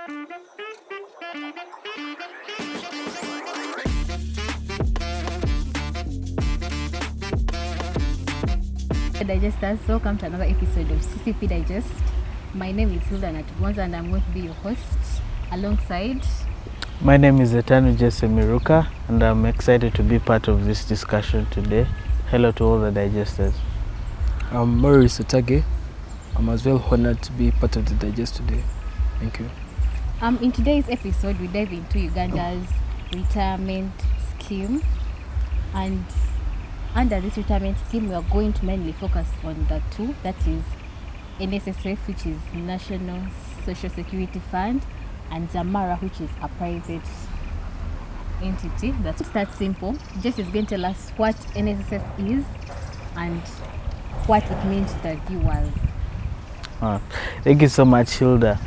Digesters, welcome to another episode of CCP Digest. My name is Hilda Natugonza and I'm going to be your host alongside... My name is Etanu and I'm excited to be part of this discussion today. Hello to all the digesters. I'm Maurice, Otage. I'm as well honored to be part of the digest today. Thank you. In today's episode, we dive into Uganda's retirement scheme, and under this retirement scheme, we are going to mainly focus on the two, that is Nssf, which is National Social Security Fund, and Zamara, which is a private entity. That's that simple. Jess is going to tell us what Nssf is and what it means to the viewers. Thank you so much, Hilda.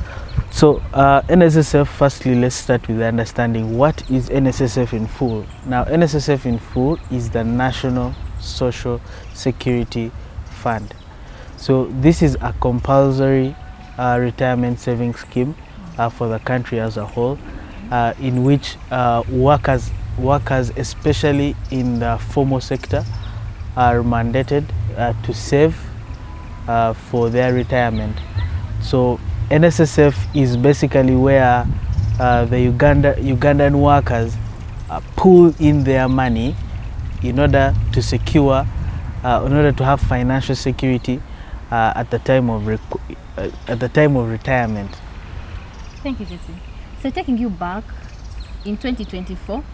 So Nssf, firstly, let's start with understanding what is Nssf in full. Now, Nssf in full is the National Social Security Fund. So this is a compulsory retirement savings scheme for the country as a whole, in which workers, especially in the formal sector, are mandated to save for their retirement. So Nssf is basically where the Ugandan workers pull in their money in order to secure, in order to have financial security at the time of retirement. Thank you, Jesse. So taking you back, in 2024,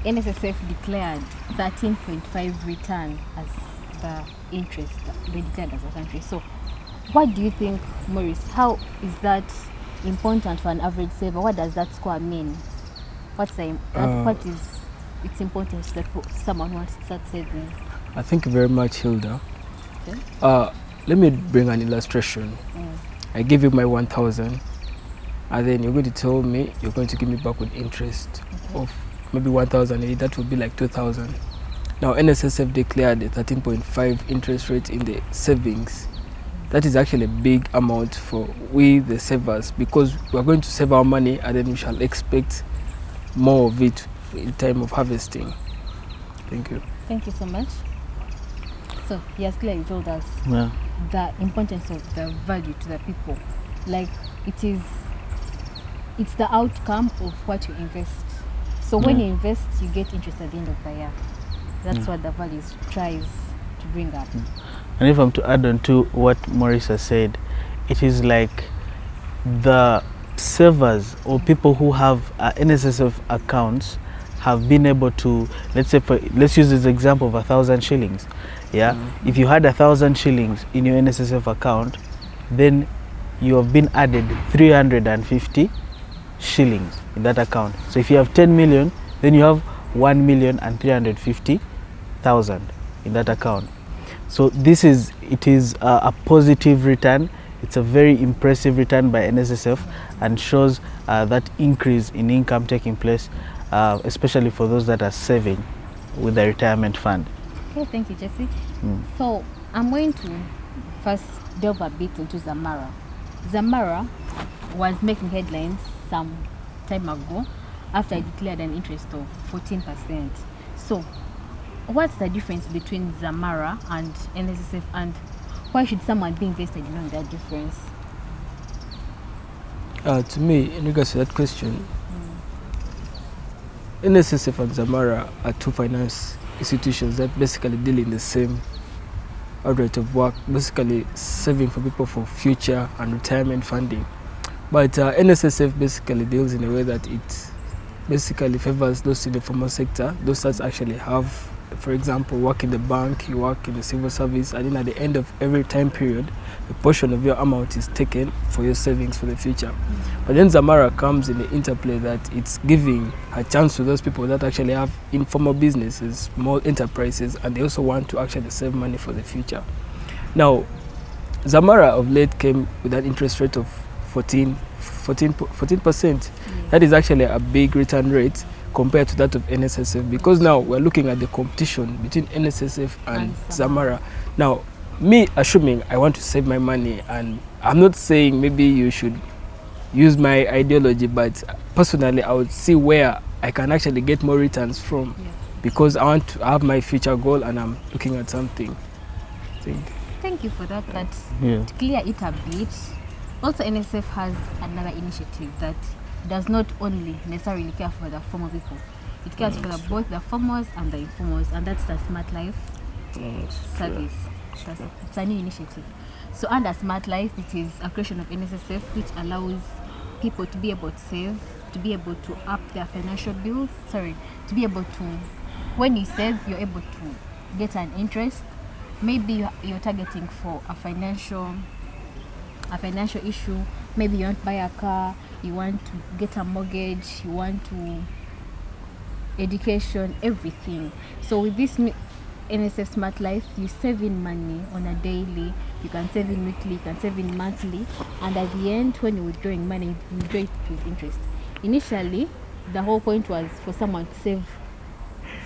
Nssf declared 13.5 return as the interest they declared as a country. So what do you think, Maurice? How is that important for an average saver? What does that score mean? What is its importance to someone who wants to start saving? I thank you very much, Hilda. Okay. Let me bring an illustration. I give you my 1,000, and then you're going to tell me you're going to give me back with interest of maybe 1,008. That would be like 2,000. Now, Nssf declared a 13.5 interest rate in the savings. That is actually a big amount for we, the savers, because we're going to save our money and then we shall expect more of it in time of harvesting. Thank you. Thank you so much. So he has clearly told us the importance of the value to the people. Like it's the outcome of what you invest. So when you invest, you get interest at the end of the year. That's what the value tries to bring up. And if I'm to add on to what Maurice has said, it is like the savers or people who have Nssf accounts have been able to, let's use this example of 1,000 shillings. If you had 1,000 shillings in your Nssf account, then you have been added 350 shillings in that account. So if you have 10 million, then you have 1,350,000 in that account. So it is a positive return. It's a very impressive return by Nssf and shows that increase in income taking place, especially for those that are saving with the retirement fund. Okay, thank you, Jesse. So I'm going to first delve a bit into Zamara. Zamara was making headlines some time ago after I declared an interest of 14%. So what's the difference between Zamara and Nssf, and why should someone be invested in knowing that difference? To me, in regards to that question, Nssf and Zamara are two finance institutions that basically deal in the same rate of work, basically saving for people for future and retirement funding. But Nssf basically deals in a way that it basically favors those in the formal sector, those that actually have, for example, work in the bank, you work in the civil service, and then at the end of every time period, a portion of your amount is taken for your savings for the future. But then Zamara comes in the interplay that it's giving a chance to those people that actually have informal businesses, small enterprises, and they also want to actually save money for the future. Now, Zamara of late came with an interest rate of 14%. That is actually a big return rate compared to that of Nssf, because now we're looking at the competition between Nssf and Zamara. Now, me assuming I want to save my money, and I'm not saying maybe you should use my ideology, but personally I would see where I can actually get more returns from, because I want to have my future goal and I'm looking at something. Thank you for that. But Yeah. to clear it a bit, also Nssf has another initiative that does not only necessarily care for the formal people. It cares for both the formers and the informers, and that's the Smart Life service. It's a new initiative. So under Smart Life, it is a creation of Nssf which allows people to be able to save, to be able to up their financial bills. To be able to, when you save, you're able to get an interest. Maybe you're targeting for a financial issue. Maybe you want to buy a car, you want to get a mortgage, you want to education, everything. So with this Nssf Smart Life, you save in money on a daily, you can save in weekly, you can save in monthly, and at the end, when you're withdrawing money, you withdraw it with interest. Initially, the whole point was for someone to save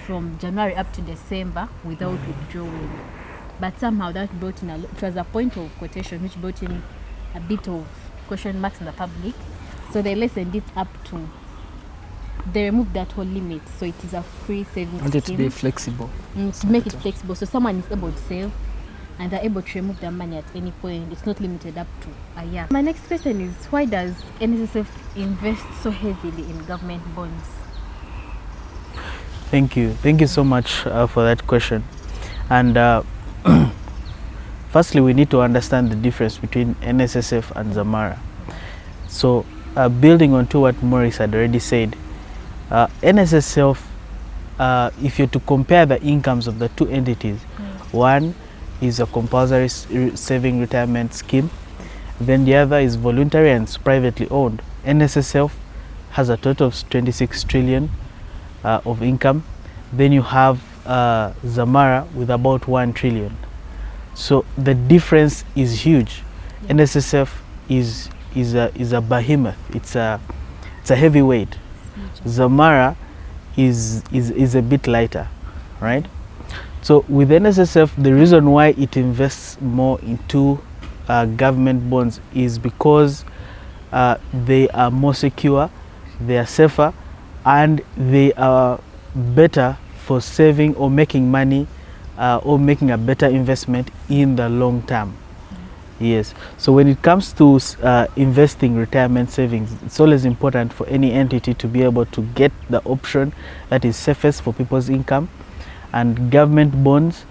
from January up to December without withdrawing. But somehow that brought in it was a point of quotation which brought in a bit of question marks in the public. So they lessened it up to, they removed that whole limit. So it is a free savings scheme. To be flexible. To make it flexible. So someone is able to save and they're able to remove their money at any point. It's not limited up to a year. My next question is, why does Nssf invest so heavily in government bonds? Thank you so much for that question. And firstly, we need to understand the difference between Nssf and Zamara. So building on to what Maurice had already said, Nssf, if you're to compare the incomes of the two entities, one is a compulsory saving retirement scheme, then the other is voluntary and privately owned. Nssf has a total of 26 trillion of income. Then you have Zamara with about 1 trillion. So the difference is huge. Nssf is a behemoth. It's a heavyweight. Zamara is a bit lighter, right? So with Nssf, the reason why it invests more into government bonds is because they are more secure, they are safer, and they are better for saving or making money or making a better investment in the long term. Yes. So when it comes to investing retirement savings, it's always important for any entity to be able to get the option that is safest for people's income, and government bonds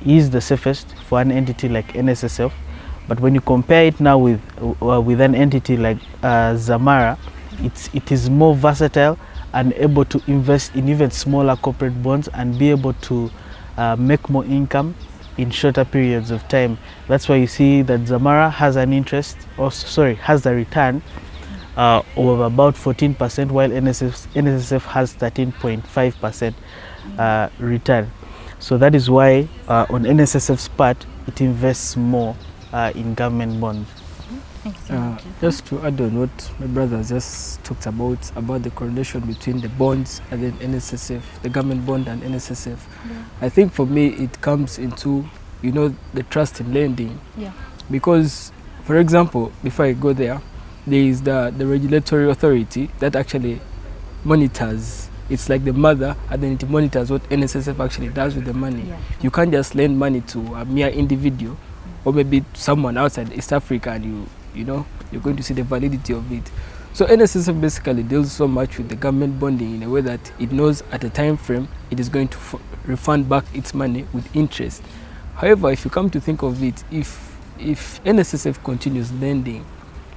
is the safest for an entity like Nssf. But when you compare it now with an entity like Zamara, it is more versatile and able to invest in even smaller corporate bonds and be able to make more income in shorter periods of time. That's why you see that Zamara has an interest, has a return of about 14%, while Nssf has 13.5% return. So that is why on Nssf's part, it invests more in government bonds. Just to add on what my brother just talked about the correlation between the bonds and then Nssf, the government bond and Nssf. I think for me it comes into, the trust in lending. Because, for example, before I go there is the regulatory authority that actually monitors. It's like the mother, and then it monitors what Nssf actually does with the money. You can't just lend money to a mere individual or maybe someone outside East Africa and you're going to see the validity of it. So Nssf basically deals so much with the government bonding in a way that it knows at a time frame it is going to refund back its money with interest. However, if you come to think of it, if Nssf continues lending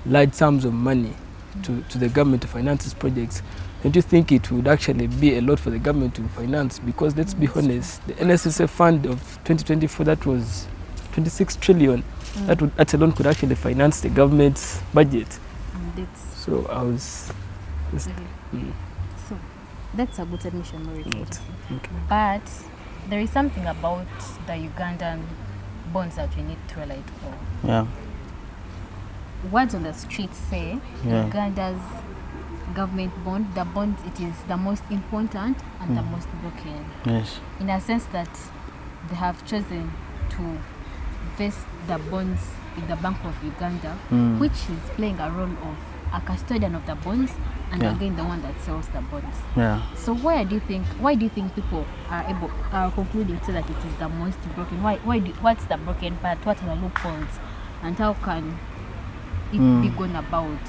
large sums of money to the government to finance its projects, don't you think it would actually be a lot for the government to finance? Because let's be honest, the Nssf fund of 2024, that was 26 trillion. That alone could actually finance the government's budget. So I was just, So that's a good admission, Maurice. But there is something about the Ugandan bonds that we need to highlight for. Words on the street say Uganda's government bond, the bond, it is the most important and the most broken. Yes. In a sense that they have chosen to invest the bonds in the Bank of Uganda, which is playing a role of a custodian of the bonds, and Yeah. again the one that sells the bonds. Yeah. So why do you think people are concluding so that it is the most broken? What's the broken part? What are the loopholes, and how can it be gone about?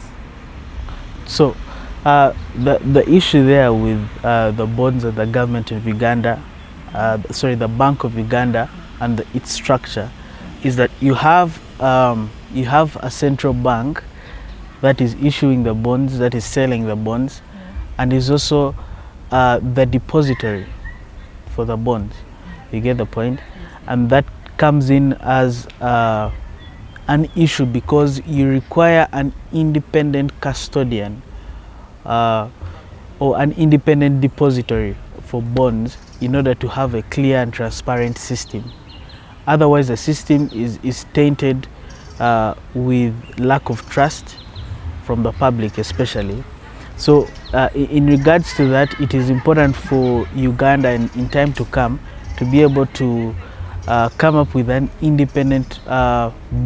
So the issue there with the bonds of the government of Uganda, the Bank of Uganda and its structure, is that you have a central bank that is issuing the bonds, that is selling the bonds, and is also the depository for the bonds. You get the point? And that comes in as an issue because you require an independent custodian or an independent depository for bonds in order to have a clear and transparent system. Otherwise, the system is tainted with lack of trust from the public especially. So in regards to that, it is important for Uganda in time to come to be able to come up with an independent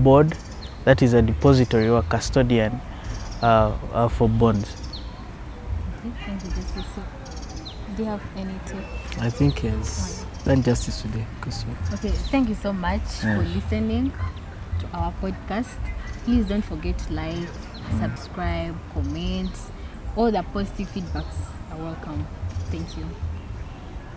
board that is a depository or a custodian for bonds. Thank you, Justice. So, do you have any tip? I think yes. Then justice today. Okay, thank you so much for listening to our podcast. Please don't forget to like, subscribe, comment. All the positive feedbacks are welcome. Thank you.